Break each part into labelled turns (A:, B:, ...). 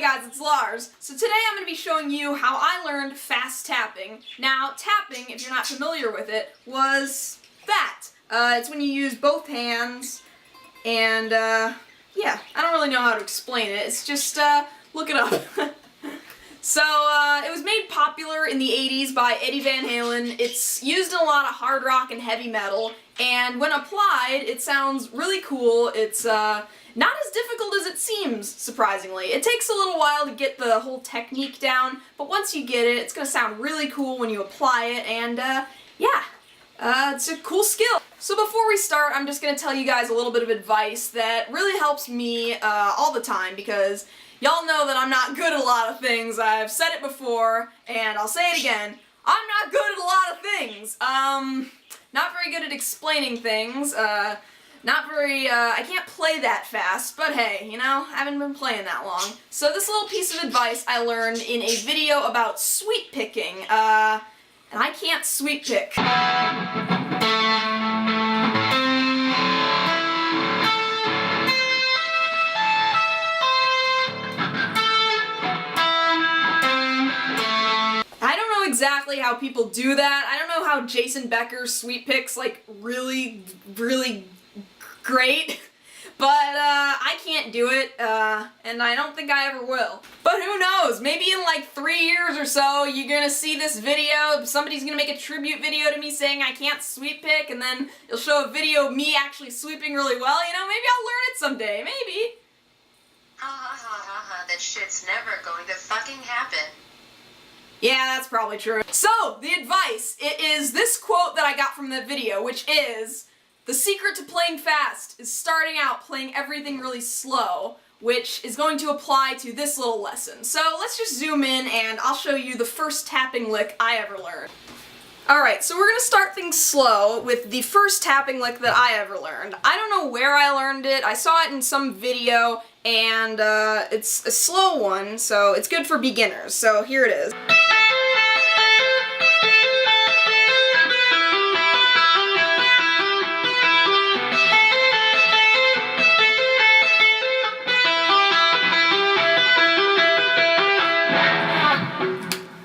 A: guys, it's Lars. So today I'm going to be showing you how I learned fast tapping. Now, tapping, if you're not familiar with it, was that. It's when you use both hands, and yeah, I don't really know how to explain it. It's just, look it up. So, it was made popular in the 80s by Eddie Van Halen. It's used in a lot of hard rock and heavy metal, and when applied, it sounds really cool. It's, not as difficult as it seems, surprisingly. It takes a little while to get the whole technique down, but once you get it, it's gonna sound really cool when you apply it, and, yeah. It's a cool skill. So before we start, I'm just gonna tell you guys a little bit of advice that really helps me, all the time, because y'all know that I'm not good at a lot of things. I've said it before, and I'll say it again. I'm not good at a lot of things. Not very good at explaining things, not very, I can't play that fast, but hey, you know, I haven't been playing that long. So this little piece of advice I learned in a video about sweep picking, and I can't sweep pick. I don't know exactly how people do that. I don't know how Jason Becker sweep picks, like, really great, but I can't do it, and I don't think I ever will. But who knows, maybe in like 3 years or so, you're gonna see this video, somebody's gonna make a tribute video to me saying I can't sweep pick, and then you'll show a video of me actually sweeping really well, you know, maybe I'll learn it someday, maybe.
B: That shit's never going to fucking happen.
A: Yeah, that's probably true. So, the advice, it is this quote that I got from the video, which is, "The secret to playing fast is starting out playing everything really slow," which is going to apply to this little lesson. So let's just zoom in and I'll show you the first tapping lick I ever learned. Alright, so we're going to start things slow with the first tapping lick that I ever learned. I don't know where I learned it. I saw it in some video, and it's a slow one, so it's good for beginners. So here it is.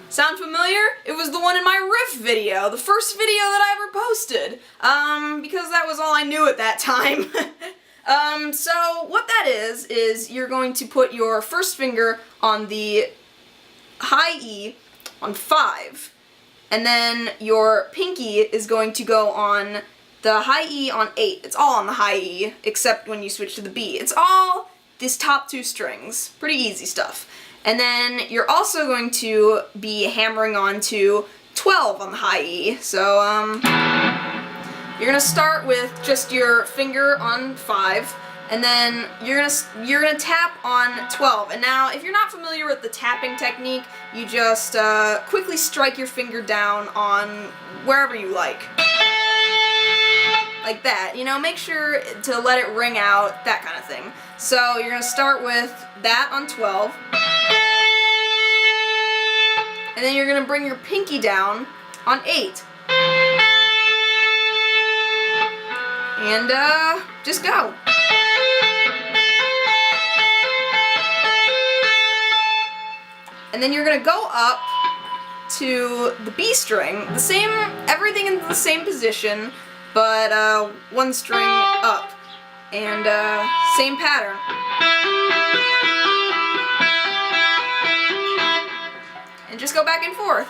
A: Sound familiar? It was the one in my riff video, the first video that I ever posted, because that was all I knew at that time. So what that is you're going to put your first finger on the high E on 5, and then your pinky is going to go on the high E on 8. It's all on the high E, except when you switch to the B. It's all these top 2 strings. Pretty easy stuff. And then you're also going to be hammering on to 12 on the high E. So, you're gonna start with just your finger on 5, and then you're gonna tap on 12. And now, if you're not familiar with the tapping technique, you just quickly strike your finger down on wherever you like that. You know, make sure to let it ring out, that kind of thing. So you're gonna start with that on 12. And then you're going to bring your pinky down on 8. And, just go. And then you're going to go up to the B string, the same, everything in the same position, but, 1 string up. And, same pattern. And just go back and forth.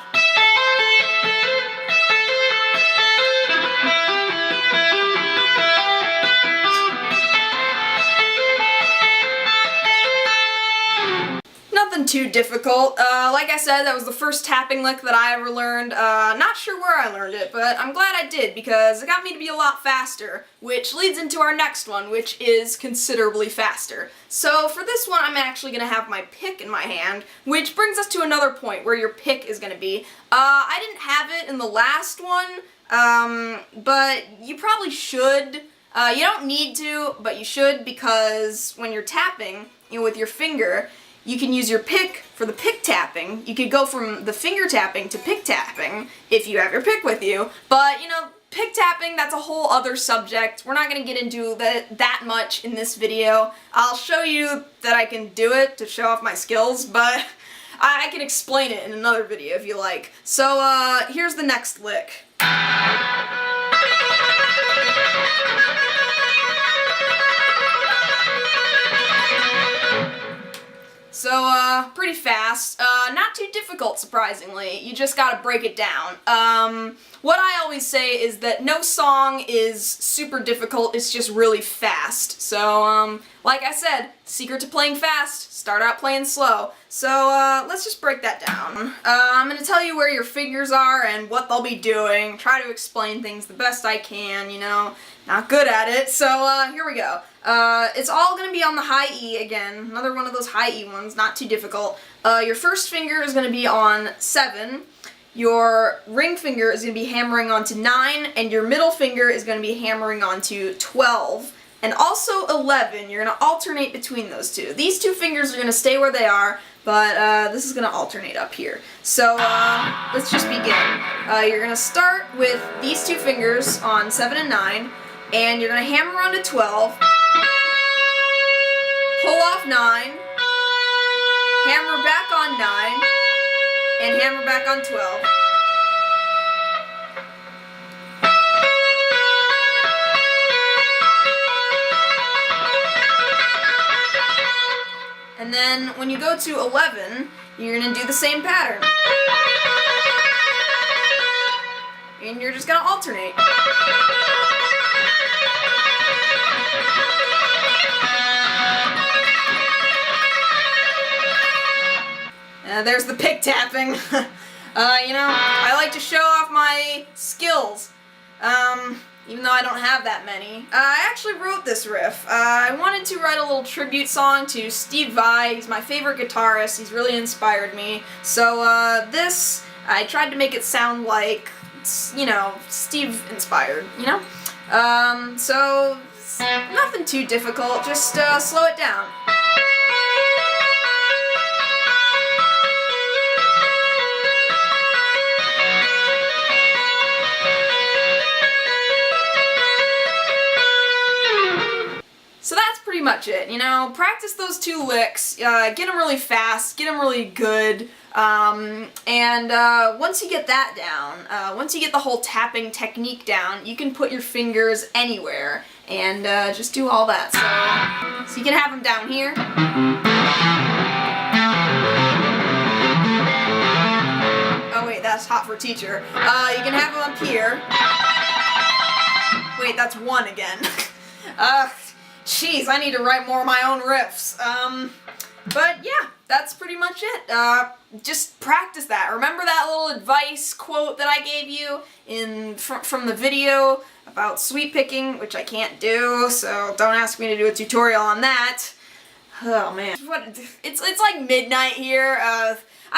A: Nothing too difficult. Like I said, that was the first tapping lick that I ever learned. Not sure where I learned it, but I'm glad I did, because it got me to be a lot faster, which leads into our next one, which is considerably faster. So for this one, I'm actually going to have my pick in my hand, which brings us to another point where your pick is going to be. I didn't have it in the last one, but you probably should. You don't need to, but you should, because when you're tapping, you know, with your finger, you can use your pick for the pick tapping. You could go from the finger tapping to pick tapping if you have your pick with you, but, you know, pick tapping, that's a whole other subject. We're not going to get into that much in this video. I'll show you that I can do it to show off my skills, but I can explain it in another video if you like. So here's the next lick. So, pretty fast. Not too difficult, surprisingly. You just gotta break it down. What I always say is that no song is super difficult, it's just really fast. So, like I said, secret to playing fast, start out playing slow. So, let's just break that down. I'm gonna tell you where your fingers are and what they'll be doing, try to explain things the best I can, you know, not good at it. So, here we go. It's all gonna be on the high E again, another one of those high E ones, not too difficult. Your first finger is gonna be on 7, your ring finger is gonna be hammering onto 9, and your middle finger is gonna be hammering onto 12. And also 11, you're gonna alternate between those two. These two fingers are gonna stay where they are, but this is gonna alternate up here. So let's just begin. You're gonna start with these two fingers on 7 and 9, and you're gonna hammer onto 12, pull off 9, hammer back on 9, and hammer back on 12. And then when you go to 11, you're going to do the same pattern. And you're just going to alternate. There's the pick tapping. You know, I like to show off my skills. Even though I don't have that many. I actually wrote this riff. I wanted to write a little tribute song to Steve Vai. He's my favorite guitarist. He's really inspired me. So this, I tried to make it sound like, you know, Steve inspired, you know? So nothing too difficult, just slow it down. So that's pretty much it, you know, practice those two licks, get them really fast, get them really good, and once you get that down, once you get the whole tapping technique down, you can put your fingers anywhere and just do all that. So you can have them down here. Oh wait, that's hot for teacher. You can have them up here. Wait, that's 1 again. Jeez, I need to write more of my own riffs. But yeah, that's pretty much it. Just practice that. Remember that little advice quote that I gave you from the video about sweep picking, which I can't do, so don't ask me to do a tutorial on that. Oh man, it's like midnight here. I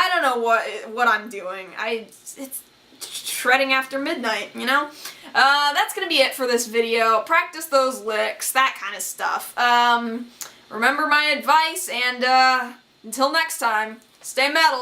A: don't know what I'm doing. It's shredding after midnight, you know? That's gonna be it for this video. Practice those licks, that kind of stuff. Remember my advice, and until next time, stay metal.